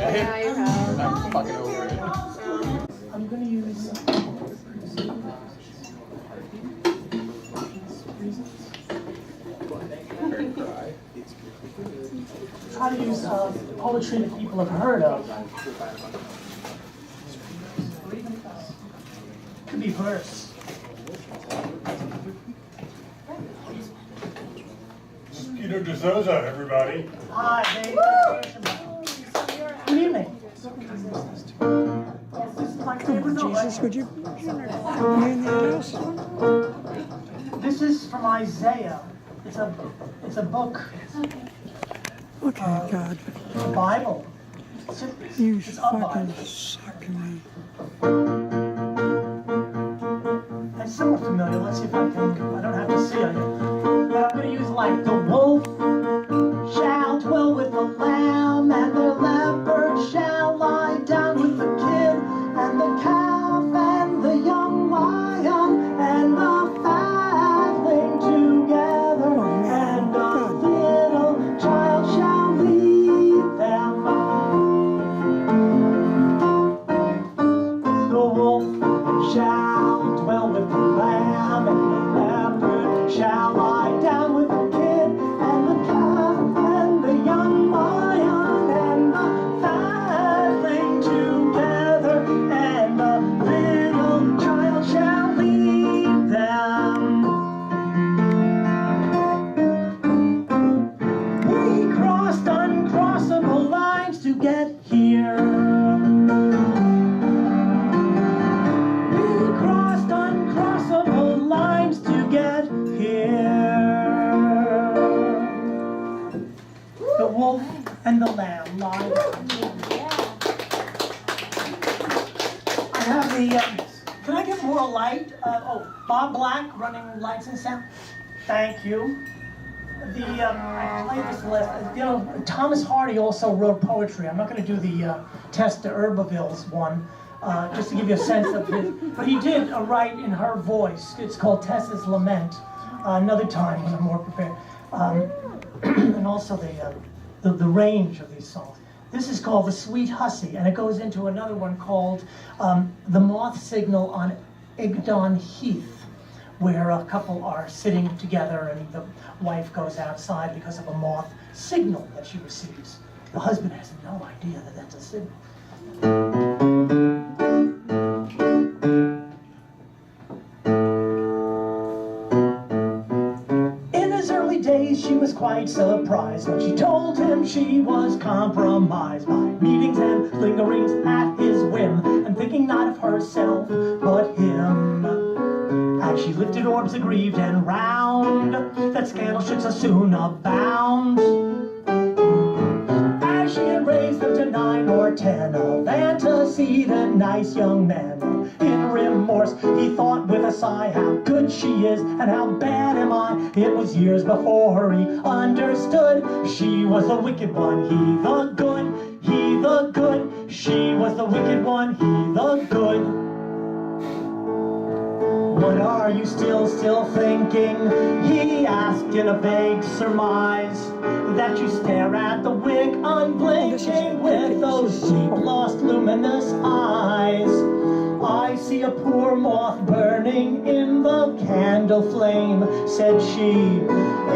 Yeah, you have. I'm fucking over it. I'm going to use try to use poetry that people have heard of. Could be verse. This is PeterDizozza, everybody. Hi, Dave. Good evening. This is my favorite note. Jesus, would you be in the house? This is from Isaiah. It's a book. Okay, God. The Bible. You It's a fucking Bible. suck me. It's somewhat familiar. Let's see if I can. I don't have to see it. But I'm going to use like the wolf shall dwell with the lamb, and the leopard shall lie down with the kid, and the calf and the young lion and the fatling together, and a little child shall lead them. The wolf shall dwell with the lamb, and the leopard shall lie down with the kid, and the calf and the young lion and the fatling together, and a little child shall lead them. We crossed uncrossable lines to get here. We crossed uncrossable lines to get here. The wolf and the lamb lie. I have the, can I get more light? Bob Black running lights and sound. Thank you. I played this list. Thomas Hardy also wrote poetry. I'm not going to do the Tesss L'Amment's one, just to give you a sense of his. But he did write in her voice. It's called Tesss Lament. Another time when I'm more prepared. And also the range of these songs. This is called the Sweet Hussy, and it goes into another one called the Moth Signal on Egdon Heath, where a couple are sitting together and the wife goes outside because of a moth signal that she receives. The husband has no idea that that's a signal. In his early days, she was quite surprised when she told him she was compromised by meetings and lingerings at his whim, and thinking not of herself but him. As she lifted orbs aggrieved and round, that scandal should so soon abound. As she had raised them to 9 or 10 of antecedent nice young men, in remorse he thought with a sigh, how good she is and how bad am I. It was years before he understood she was the wicked one, he the good, he the good. She was the wicked one, he the good. What are you still thinking? He asked in a vague surmise, that you stare at the wick unblinking with those deep lost luminous eyes. I see a poor moth burning in the candle flame, said she.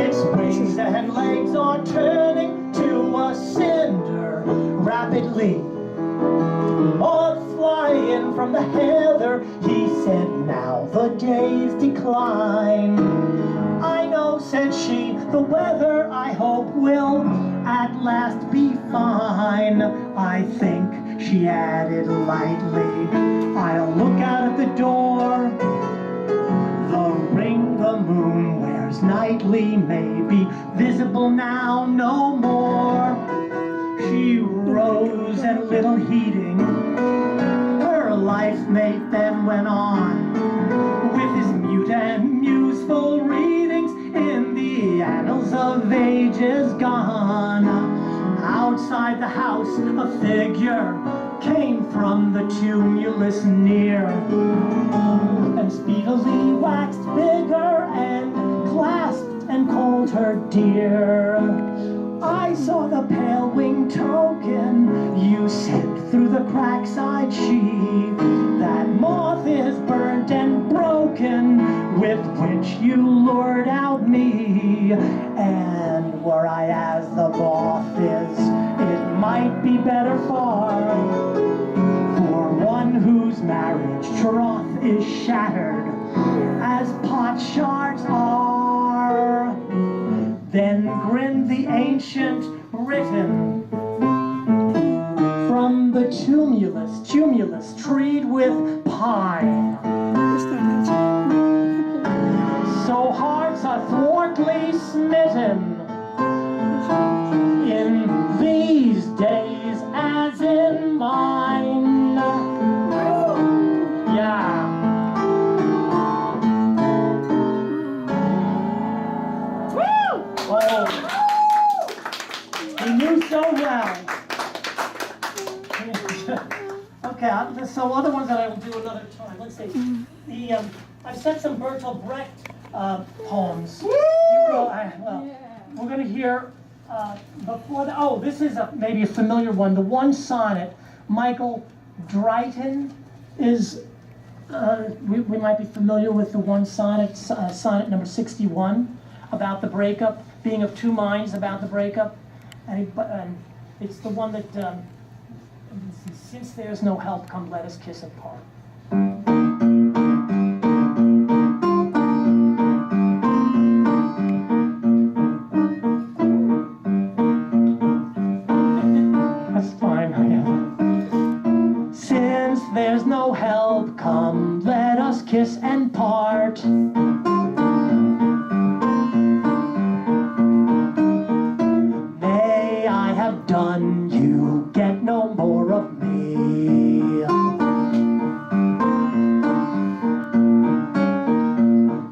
Its wings and legs are turning to a cinder rapidly. Moths flying from the heather, he said, now the days decline. I know, said she, the weather I hope will at last be fine. I think, she added lightly, I'll look out at the door. The ring the moon wears nightly may be visible now no more. She rose and little heeding her life mate then went on with his mute and museful readings in the annals of ages gone. Outside the house a figure came from the tumulus near, and speedily waxed bigger and clasped and called her dear. I I saw the pale winged token you sent through the cracks I'd sheathe. That moth is burnt and broken with which you lured out me. And were I as the moth is, it might be better far for one whose marriage troth is shattered as pot shards are. Then grinned the ancient Briton from the tumulus treed with pine. So hearts are thwartly smitten in these days as in mine. Yeah. Oh, he knew so well. Okay, so other ones that I will do another time. Let's see. I've set some Bertolt Brecht poems. We're going to hear before the. Oh, this is maybe a familiar one. The One Sonnet. Michael Drayton is. We might be familiar with the One Sonnet, sonnet number 61. About the breakup, being of two minds about the breakup, and it's the one that since there's no help, come let us kiss apart. That's fine, I guess. Since there's no help, come let us kiss and part. Done, you get no more of me.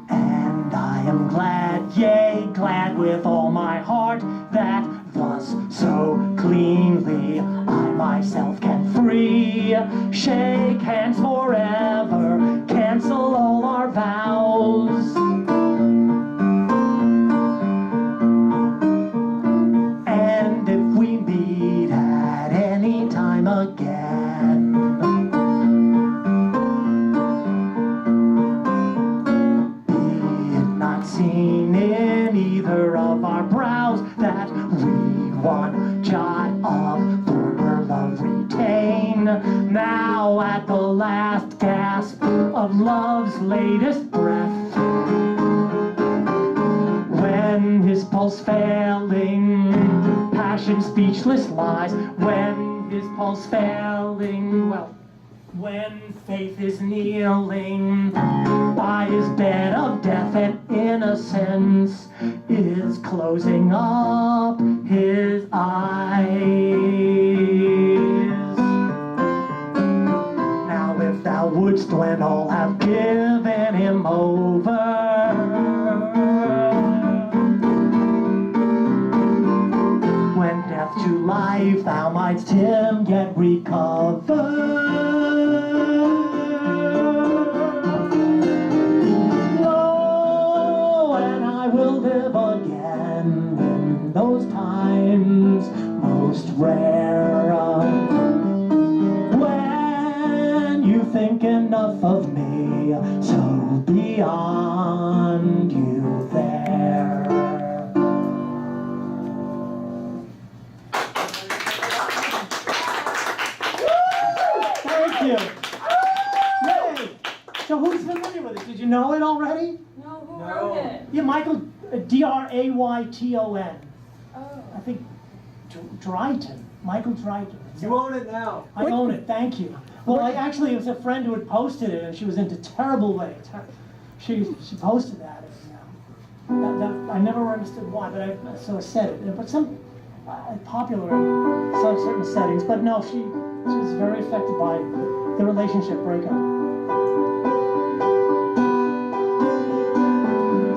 And I am glad, yea, glad with all my heart, that thus so cleanly I myself can free. Shake hands forever, cancel all our vows. Now at the last gasp of love's latest breath, when his pulse failing, passion speechless lies, when his pulse failing, well, when faith is kneeling by his bed of death and innocence is closing up his eyes. If thou wouldst when all have given him over, when death to life thou mightst him yet recover. Lo, and I will live again in those times most rare. Think enough of me, so beyond you there. Thank you. Yay. So who's familiar with it? Did you know it already? No, who wrote it? Yeah, Michael, Drayton. Oh. I think Drayton. Michael Drayton. You own it now. I own it, thank you. Well, it was a friend who had posted it, and she was into terrible ways. She posted that, and I never understood why, but I said it. But some popular in some certain settings, but no, she was very affected by the relationship breakup.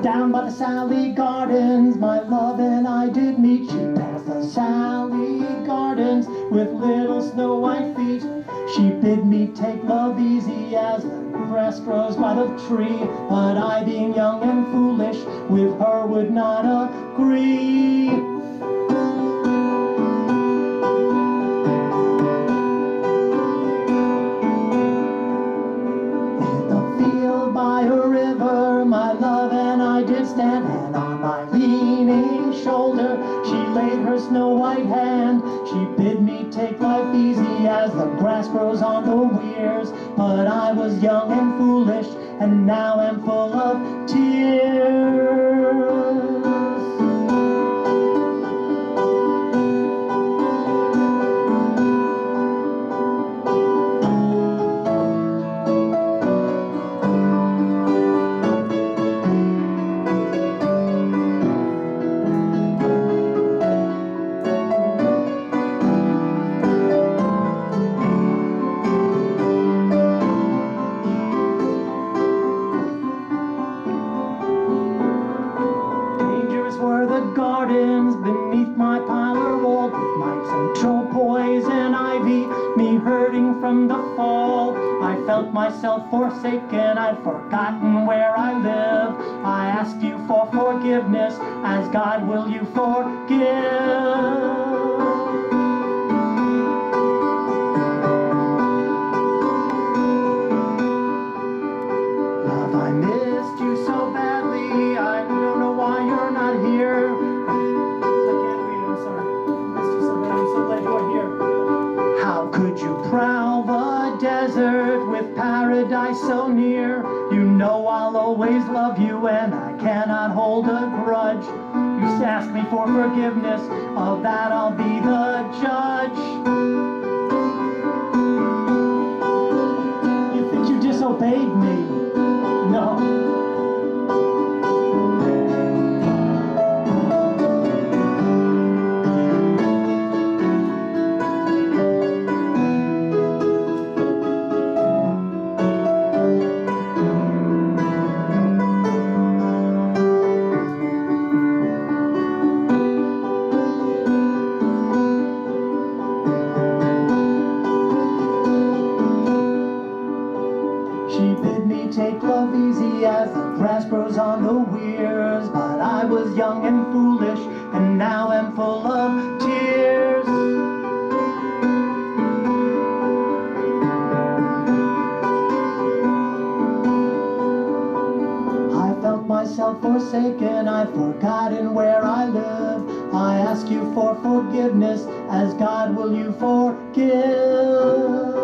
Down by the Sally Gardens, my love and I did meet. She passed the Sally Gardens with little snow white feet. She bid me take love easy as the grass grows by the tree, but I, being young and foolish, with her would not agree. stand, and on my leaning shoulder she laid her snow white hand. She bid me take life easy as the grass grows on the weirs. But I was young and foolish, and now am full of tears. Gardens beneath my parlor wall, with mice and tropois and ivy, me hurting from the fall. I felt myself forsaken, I'd forgotten where I live. I asked you for forgiveness, as God will you forgive. Love, I missed you so badly, I don't know why you're not here. How could you prowl the desert with paradise so near? You know I'll always love you and I cannot hold a grudge. You ask me for forgiveness, of that I'll be the judge. You think you disobeyed me? No. Take love easy as the grass grows on the weirs. But I was young and foolish, and now am full of tears. I felt myself forsaken, I've forgotten where I live. I ask you for forgiveness, as God will you forgive.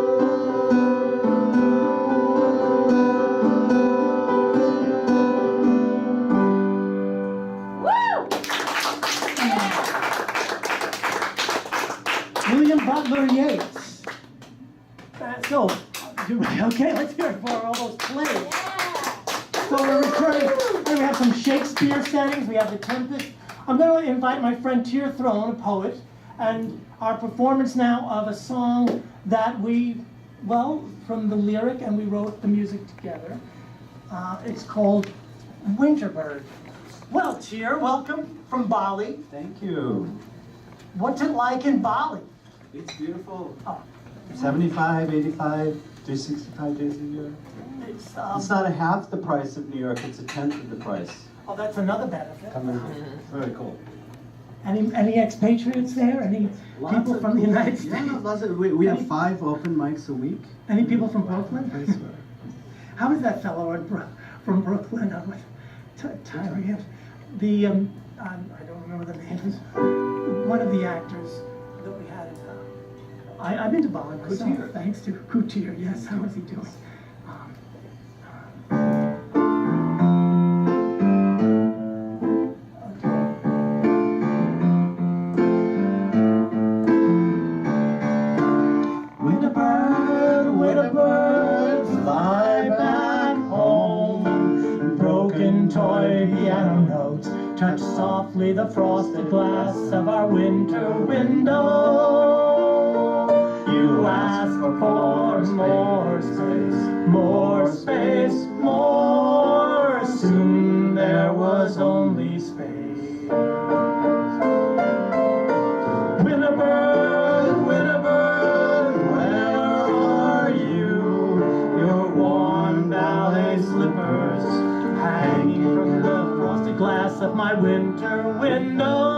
Butler Yeats. Okay, let's hear it for all those plays. Yeah. So we're returning. We have some Shakespeare settings. We have The Tempest. I'm going to invite my friend Tear Throne, a poet, and our performance now of a song that from the lyric, and we wrote the music together. It's called Winterbird. Well, Tear, welcome from Bali. Thank you. What's it like in Bali? It's beautiful. Oh. 75, 85, 365 days a year. It's not a half the price of New York, it's a tenth of the price. Oh, that's another benefit. Very cool. Any expatriates there? Any people from the United States? Yeah, we have 5 open mics a week. Any people from Brooklyn? I swear. How is that fellow from Brooklyn? Tyree. I don't remember the names. One of the actors that we had. I've been to Bali myself, thanks to Kutir. Yes, how is he doing? Winterbird, fly back home. Broken toy piano notes touch softly the frosted glass of our winter window. You ask for more space, more. Soon there was only space. Winterbird, Winterbird, where are you? Your worn ballet slippers hanging from the frosted glass of my winter window.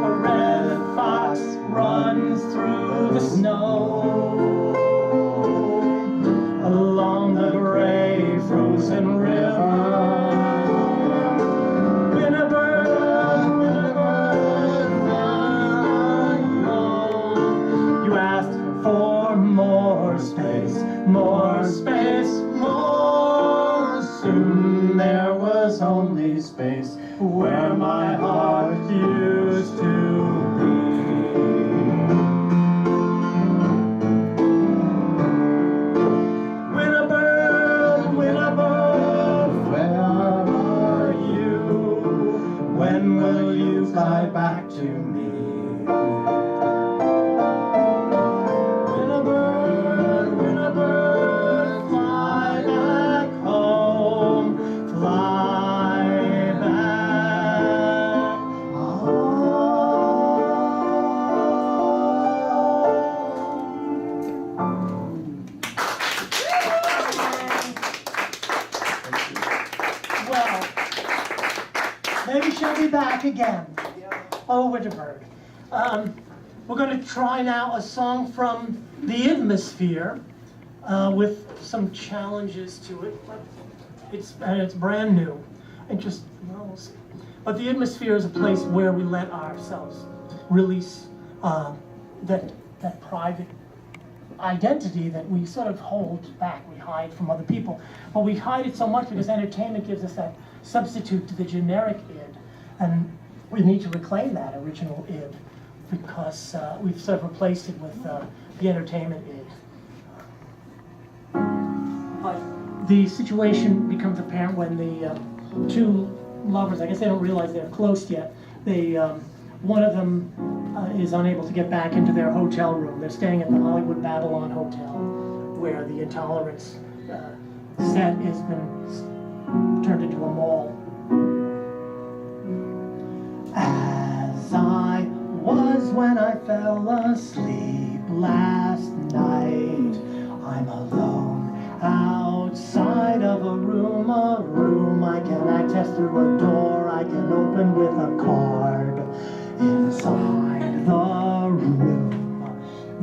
A red fox runs through the snow along the gray frozen river. more. Soon there was only space where my heart used to be. Winterbird, Winterbird, where are you? When will you fly back to me? Winterbird, Winterbird, fly back home, fly back Well, maybe she'll be back again. Oh, Winterbird. We're going to try now a song from the Atmosphere with some challenges to it. But it's brand new. And just, well, we'll see. But the Atmosphere is a place where we let ourselves release that private identity that we sort of hold back, we hide from other people. But we hide it so much because entertainment gives us that substitute to the generic id. And we need to reclaim that original id because we've sort of replaced it with the entertainment id. But the situation becomes apparent when the two lovers, I guess they don't realize they're close yet, one of them is unable to get back into their hotel room. They're staying at the Hollywood Babylon Hotel, where the Intolerance set has been turned into a mall. As I was when I fell asleep last night, I'm alone outside of a room I can access through a door I can open with a card. Inside the room,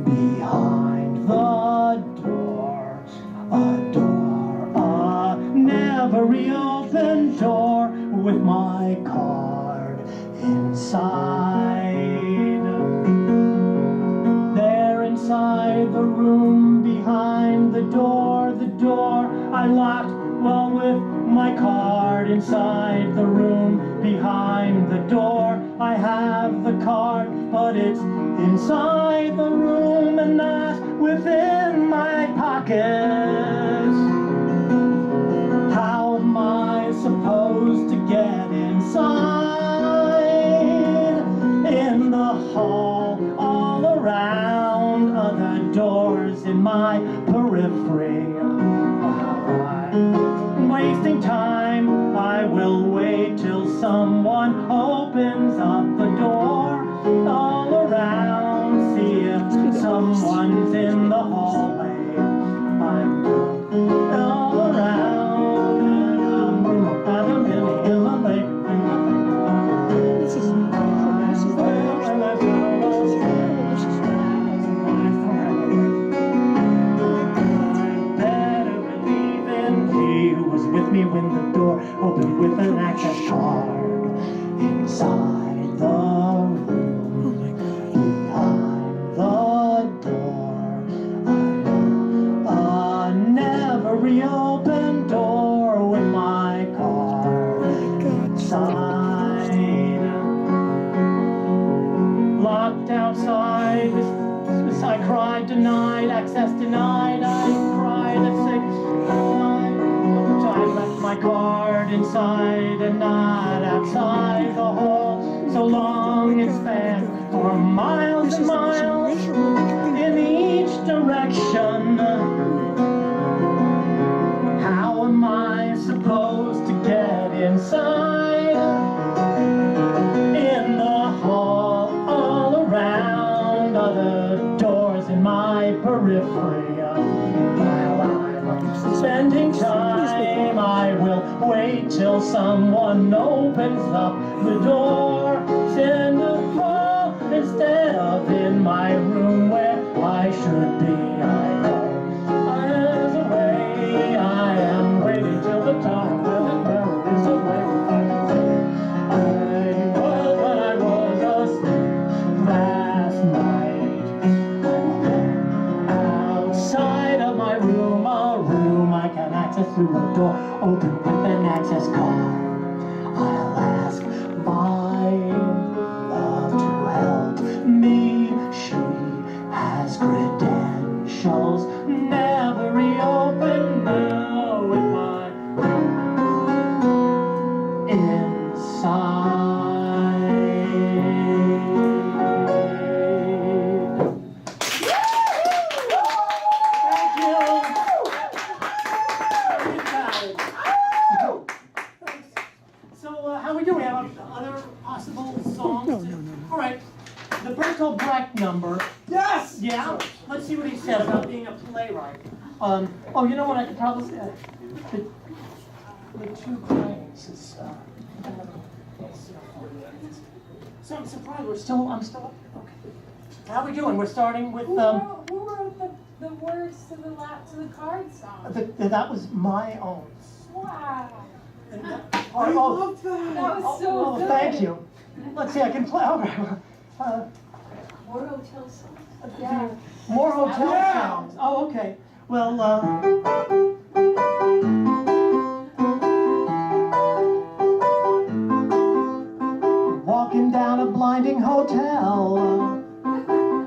behind the door, a never reopened door with my card inside. There inside the room, behind the door I locked, well, with my card inside the room, behind the door. I have the card, but it's inside the room and not within my pockets. How am I supposed to get inside? In the hall, all around, other doors in my periphery. Wasting time, I will wait till someone opens up the door. All around, see if someone's in the hallway. I'm all around, and I'm about a minute in the lake. This is the with me when the door opened with an access card. Inside the room, behind the door, a never reopened door with my card inside. Locked outside, I cried denied, access denied, I cried at 6 o'clock. I left my card inside and not outside the hall. So long it spanned for miles and miles in each direction. How am I supposed to get inside? In the hall, all around, other doors in my periphery. While I'm spending time, I will wait till someone opens up the door. In the hall instead of in my room where I should be. I know as away. I am waiting till the time is away. When I was asleep last night, outside of my room, a room I can access through the door, open with an access card. I'll ask my love to help me. She has credentials, never reopen now with my inside. Thank you. So how we doing? We have other possible songs? No. All right. The Bertolt Brecht number. Yes! Yeah? Let's see what he says about being a playwright. Oh, you know what I could probably say? The two claims is, so I'm surprised I'm still up. Okay. How we doing? We're starting with, Who wrote the words to the card song? that was my own. Wow. I love that! That was so Oh, good. thank you. Let's see, I can play. All right. More hotel songs. Yeah. More hotel Yeah. sounds. Oh, okay. Well, walking down a blinding hotel,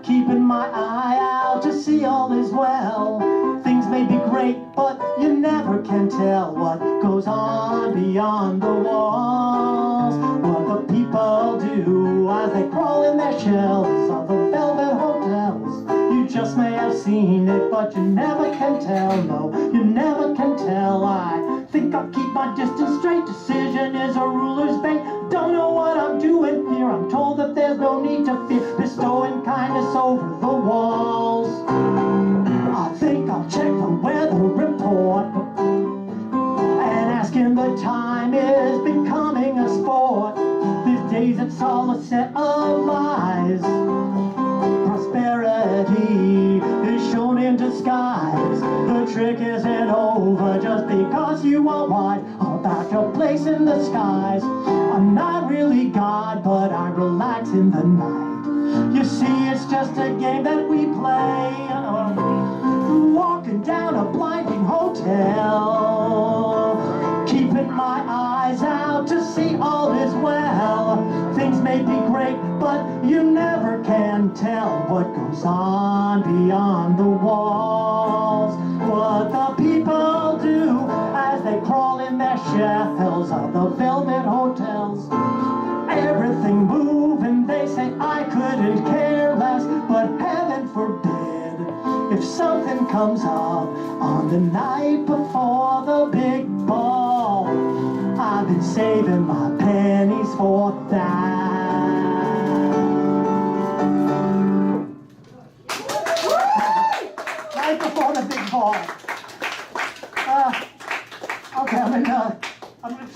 keeping my eye out to see all is well. Things may be great, but you never can tell what goes on beyond the walls. What the people do as they crawl in their shells of the velvet hotels. You just may have seen it, but you never can tell. No, you never can tell. I think I'll keep my distance straight. Decision is a ruler's bait. Don't know what I'm doing here. I'm told that there's no need to fear. Bestowing kindness over the walls. I think I'll check the weather report and asking the time is becoming a sport. These days it's all a set of lies. Prosperity is shown in disguise. The trick isn't over just because you are wise about your place in the skies. I'm not really God, but I relax in the night. You see, it's just a game that we play. Walking down a blinding hotel, keeping my eyes out to see all is well. Things may be great, but you never can tell what goes on beyond the walls. What the people do as they crawl in their shells of the velvet hotels. Everything moving, they say I couldn't care less, but heaven forbid if something comes up on the night before the big ball. I've been saving my pennies for that. Right before the big ball. Okay, I'm gonna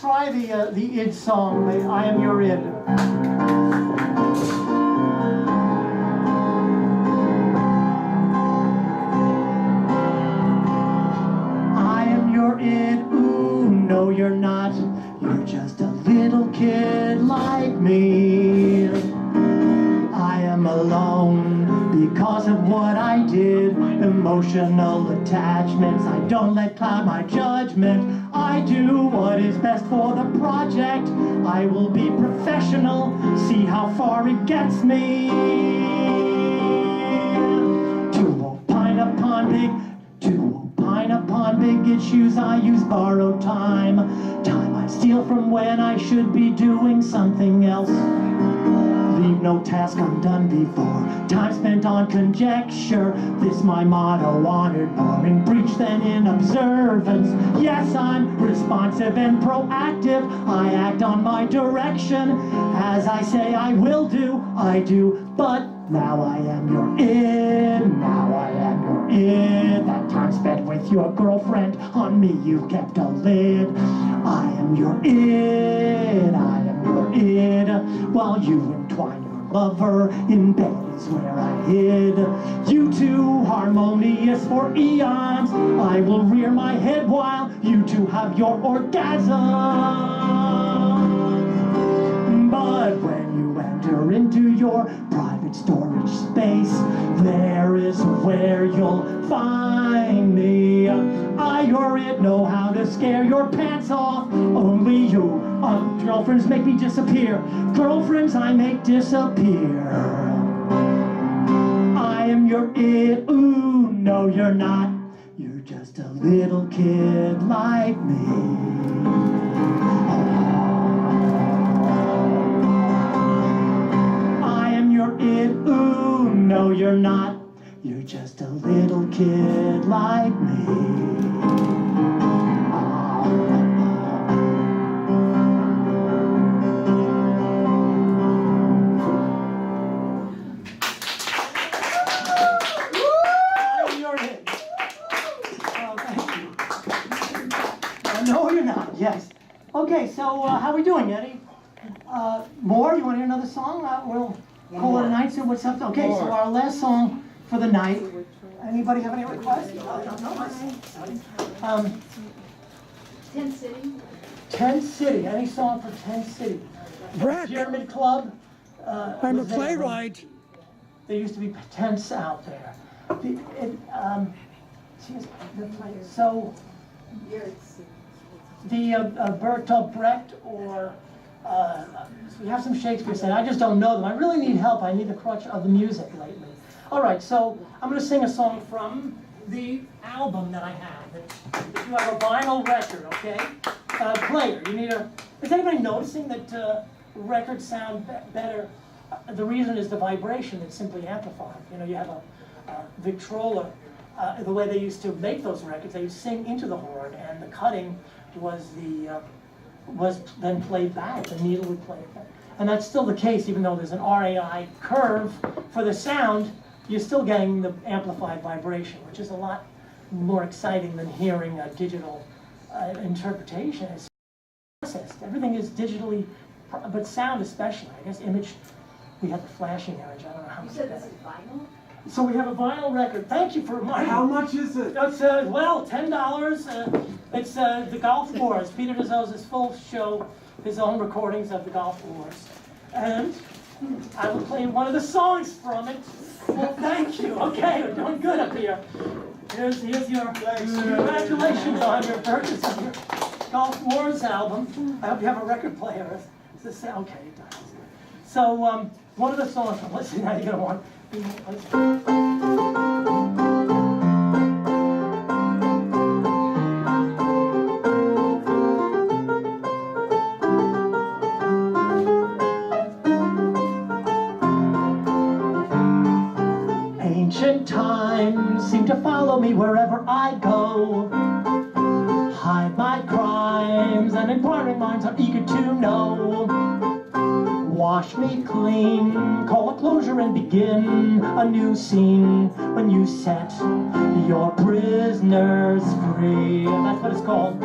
try the id song. I am your id. Ooh, no you're not. You're just a little kid like me. I am alone because of what I did. Emotional attachments I don't let cloud my judgment. I do what is best for the project. I will be professional, see how far it gets me. To opine upon big issues, I use borrowed time. Time I steal from when I should be doing something else. Leave no task undone before. Time spent on conjecture. This my motto, honored more in breach than in observance. Yes, I'm responsive and proactive. I act on my direction. As I say I will do, I do. But now I am your id. Now I am your id. That time spent with your girlfriend, on me you kept a lid. I am your id. I am your id. While you entwine your lover in bed is where I hid. You two harmonious for eons. I will rear my head while you two have your orgasm. But when you enter into your private storage space, there is where you'll find me. I you're it, know how to scare your pants off. Only you. Girlfriends make me disappear. Girlfriends I make disappear. I am your it, ooh, no you're not. You're just a little kid like me. I am your it, ooh, no you're not. You're just a little kid like me. No, you're not. Yes. Okay, so how are we doing, Eddie? More? You want to hear another song? We'll call it a night. So what's up? Okay, so our last song for the night. Anybody have any requests? Tent City. Tent City. Any song for Tent City? Rick, Pyramid Club. I'm a playwright. There used to be tents out there. So the Bertolt Brecht or we have some Shakespeare set. I just don't know them. I really need help. I need the crutch of the music lately. All right, so I'm going to sing a song from the album that I have. If you have a vinyl record, okay? Player, you need a. Is anybody noticing that records sound better? The reason is the vibration that's simply amplified. You know, you have a Victrola. The way they used to make those records, they used to sing into the horn, and the cutting was then played back. The needle would play it back, and that's still the case. Even though there's an RAI curve for the sound, you're still getting the amplified vibration, which is a lot more exciting than hearing a digital interpretation. It's processed. Everything is digitally, but sound especially. I guess image. We had the flashing image. I don't know how much. You said this is vinyl? So we have a vinyl record. Thank you for reminding me. How much is it? It's, well, $10. It's the Golf Wars. PeterDizozza's full show, his own recordings of the Golf Wars. And I will play one of the songs from it. Well, thank you. Okay, we're doing good up here. Here's your congratulations on your purchase of your Golf Wars album. I hope you have a record player. Is this, okay, it does. So one of the songs, let's see how you're going to want. Ancient times seem to follow me wherever I go. Hide my crimes, and inquiring minds are eager to know. Wash me clean, call a closure and begin a new scene when you set your prisoners free. That's what it's called.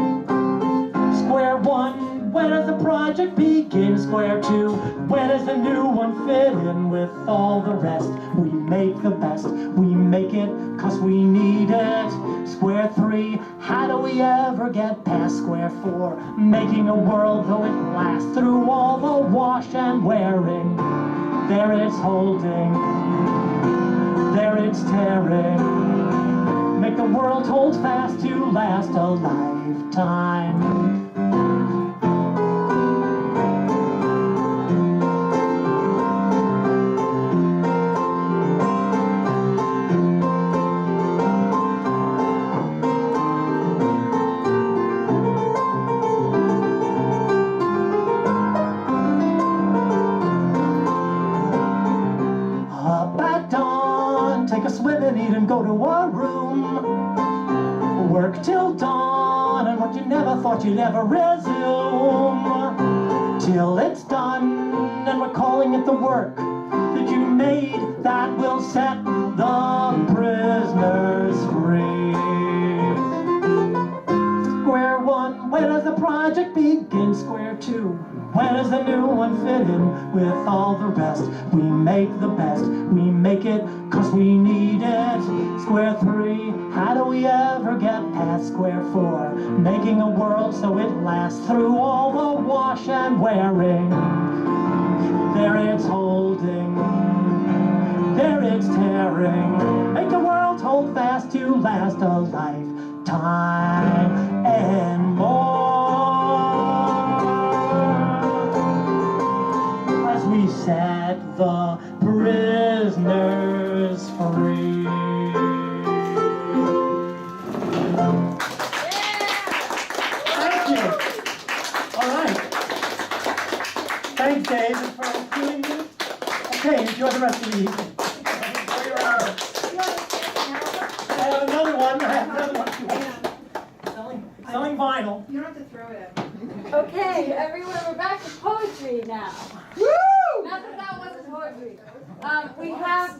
Square one, when does the project begin? Square two, when does the new one fit in with all the rest? We make the best, we make it 'cause we need it. Square three, how do we ever get past square four? Making a world though it lasts through all the wash and wearing. There it's holding, there it's tearing. Make the world hold fast to last a lifetime. Go to a room, work till dawn, and what you never thought you'd ever resume, till it's done, and we're calling it the work that you made that will set the prisoners free. Square one, when does the project begin? Square two, when does the new one fit in with all the rest? We make the best, we make it 'cause we need it. Square three, how do we ever get past square four? Making a world so it lasts through all the wash and wearing. There it's holding, there it's tearing. Make the world hold fast to last a lifetime. time and more, as we set the prisoners free. Thank you. All right. Thanks, Dave, for doing me. Okay, enjoy the rest of the evening. I have another one. Selling vinyl. You don't have to throw it at me. Okay, everyone, we're back to poetry now. Woo! Not that that wasn't poetry. We have